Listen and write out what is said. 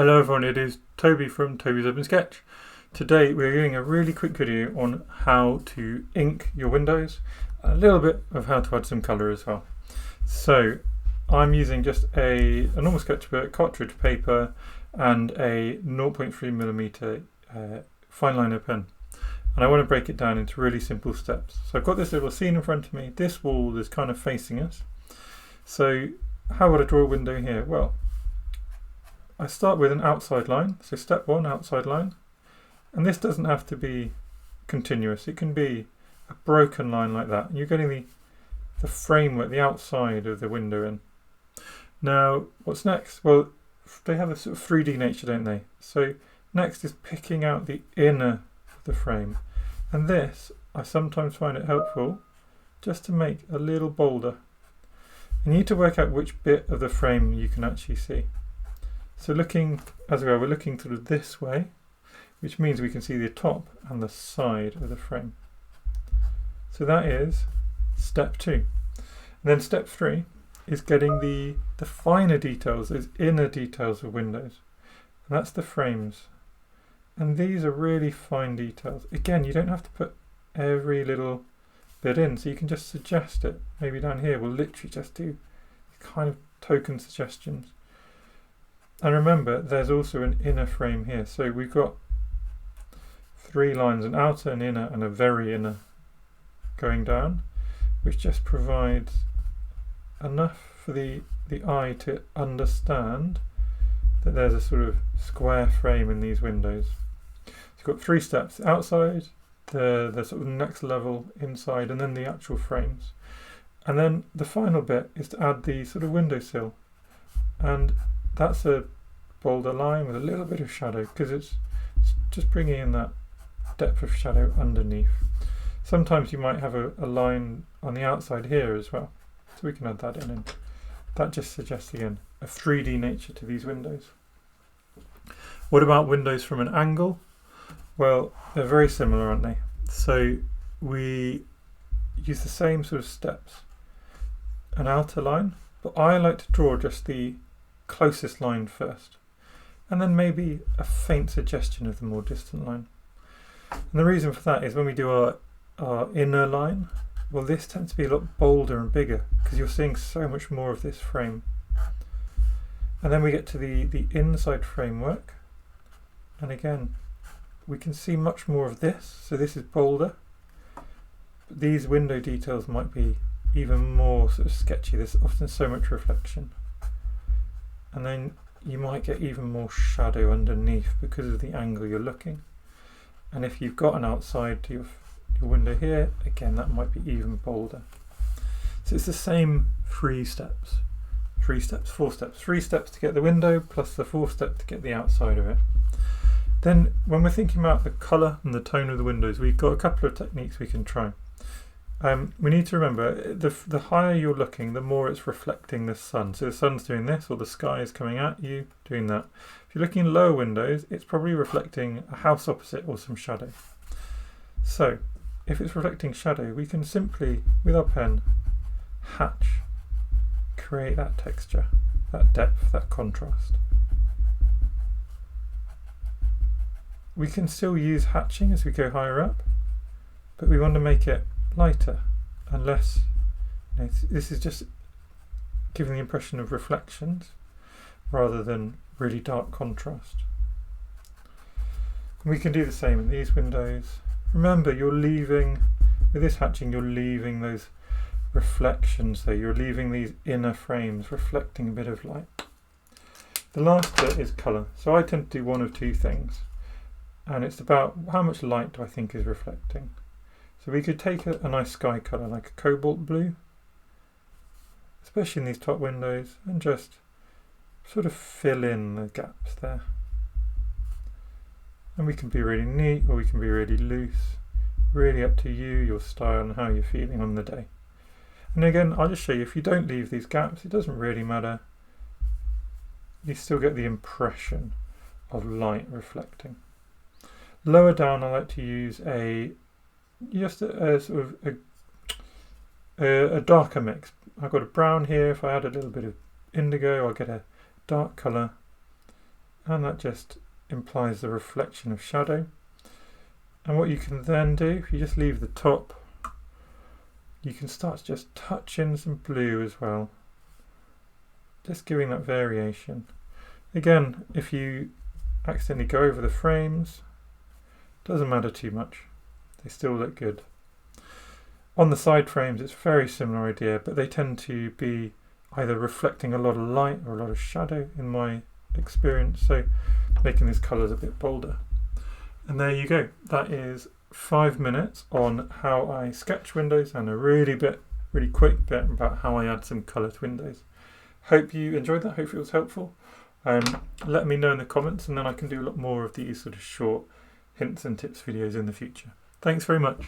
Hello everyone, it is Toby from Toby's Urban Sketch. Today we're doing a really quick video on how to ink your windows, a little bit of how to add some colour as well. So I'm using just a normal sketchbook, cartridge paper and a 0.3mm fine liner pen. And I want to break it down into really simple steps. So I've got this little scene in front of me. This wall is kind of facing us. So how would I draw a window here? Well, I start with an outside line, so step one, outside line, and this doesn't have to be continuous, it can be a broken line like that. You're getting the framework, the outside of the window in. Now, what's next? Well, they have a sort of 3D nature, don't they? So next is picking out the inner of the frame, and this, I sometimes find it helpful just to make a little bolder. You need to work out which bit of the frame you can actually see. So looking, as we are, we're looking sort of this way, which means we can see the top and the side of the frame. So that is step two. And then step three is getting the finer details, those inner details of windows. And that's the frames. And these are really fine details. Again, you don't have to put every little bit in, so you can just suggest it. Maybe down here we'll literally just do kind of token suggestions. And remember, there's also an inner frame here. So we've got three lines, an outer, an inner, and a very inner going down, which just provides enough for the eye to understand that there's a sort of square frame in these windows. So you've got three steps: outside, the sort of next level inside, and then the actual frames. And then the final bit is to add the sort of windowsill. And that's a bolder line with a little bit of shadow because it's just bringing in that depth of shadow underneath. Sometimes you might have a line on the outside here as well, so we can add that in, and that just suggests again a 3D nature to these windows. What about windows from an angle? Well, they're very similar, aren't they? So we use the same sort of steps. An outer line, but I like to draw just the closest line first, and then maybe a faint suggestion of the more distant line. And the reason for that is when we do our inner line, well, this tends to be a lot bolder and bigger because you're seeing so much more of this frame. And then we get to the inside framework, and again we can see much more of this, so this is bolder. But these window details might be even more sort of sketchy. There's often so much reflection. And then you might get even more shadow underneath because of the angle you're looking. And if you've got an outside to your window here, again, that might be even bolder. So it's the same four steps, 3 steps to get the window plus the 4th step to get the outside of it. Then when we're thinking about the colour and the tone of the windows, we've got a couple of techniques we can try. We need to remember, the higher you're looking, the more it's reflecting the sun. So the sun's doing this, or the sky is coming at you, doing that. If you're looking in lower windows, it's probably reflecting a house opposite or some shadow. So if it's reflecting shadow, we can simply, with our pen, hatch, create that texture, that depth, that contrast. We can still use hatching as we go higher up, but we want to make it lighter and less, this is just giving the impression of reflections rather than really dark contrast. And we can do the same in these windows. Remember, you're leaving, with this hatching, you're leaving those reflections there, you're leaving these inner frames reflecting a bit of light. The last bit is colour. So I tend to do one of two things, and it's about how much light do I think is reflecting. So we could take a nice sky colour like a cobalt blue, especially in these top windows, and just sort of fill in the gaps there. And we can be really neat or we can be really loose, really up to you, your style and how you're feeling on the day. And again, I'll just show you, if you don't leave these gaps, it doesn't really matter. You still get the impression of light reflecting. Lower down, I like to use a sort of a darker mix. I've got a brown here. If I add a little bit of indigo, I'll get a dark colour. and that just implies the reflection of shadow. And what you can then do, if you just leave the top, you can start to just touch in some blue as well, just giving that variation. Again, if you accidentally go over the frames, doesn't matter too much, they still look good. On the side frames it's a very similar idea, but they tend to be either reflecting a lot of light or a lot of shadow in my experience, so making these colours a bit bolder. And there you go, that is 5 minutes on how I sketch windows and a really quick bit about how I add some colour to windows. Hope you enjoyed that, hope it was helpful. Let me know in the comments, and then I can do a lot more of these sort of short hints and tips videos in the future. Thanks very much.